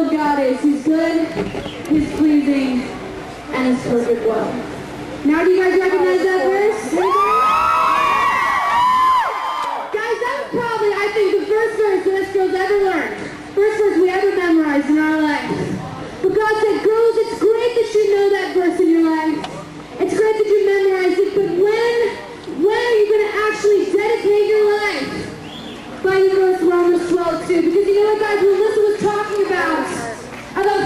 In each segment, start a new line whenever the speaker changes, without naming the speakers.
who God is. He's good, He's pleasing, and His perfect will. Now do you guys recognize that verse? Guys, that's probably, I think, the first verse that us girls ever learned. First verse we ever memorized in our life. But God said, girls, it's great that you know that verse in your life. It's great that you memorized it, but when are you going to actually dedicate your life? Find the verse Romans 12 too, because you know what, guys, what Melissa was talking about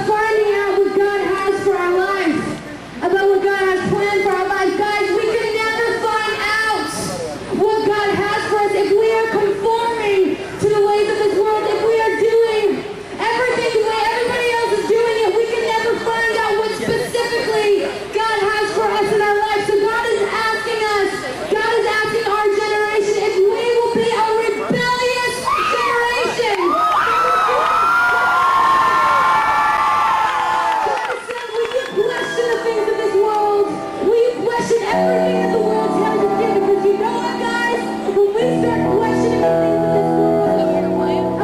finding out what God has for our life, about what God has planned for our life. Guys, we can never find out what God has for us if we are conforming to the ways of this world, if we are doing everything the way everybody else is doing it. We can never find out what specifically God has for us in our life. So God is asking us, God is asking our generation if we will be a rebellious generation. God said, will you question the things of this world? Will you question everything that the world tells you to do? Because you know what, guys? When we start questioning the things of this world, and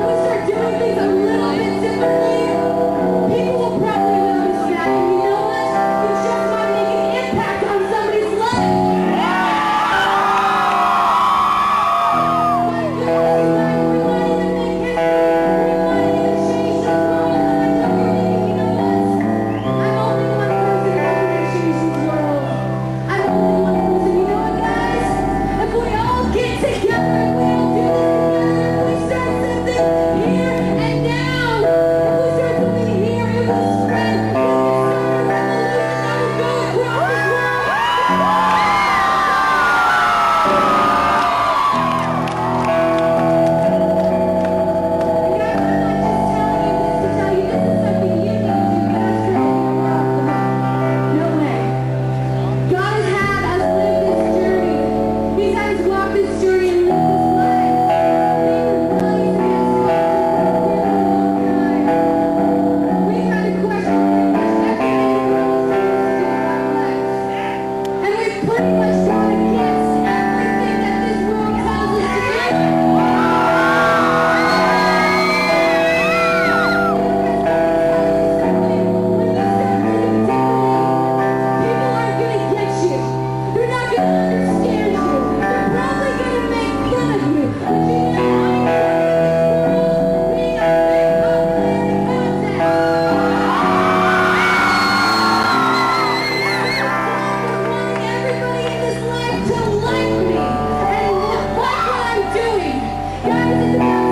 we start doing things a little bit differently, people will probably notice that. And you know what? You just might make an impact on somebody's life. My goodness, guys, we might even make history. We might even change this world. And I tell you, you know what? I'm only one person who can change this world. I'm only one person. You know what, guys? If we all get together, if we all do this together, if we start something here and now, if we start something here, it will spread. We can start a revolution that will go across this world. And guys, I'm not just telling you this to tell you this is something you need to do. Pastor, you're off the hook. No way. God has had us live this journey. He's had us walk this journey and live this life. Being rebellious against God for a long time. We've had to question pretty much everything the world tells us to do in our life. And we've pretty much gone against everything that this world tells us to do. People aren't going to get you. They're not going to understand you. They're probably going to make fun of you. But you know what? We are big popularity contest. Wanting everybody in this life to like me and like what I'm doing. Guys, it's about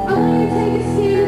I want you to take a stand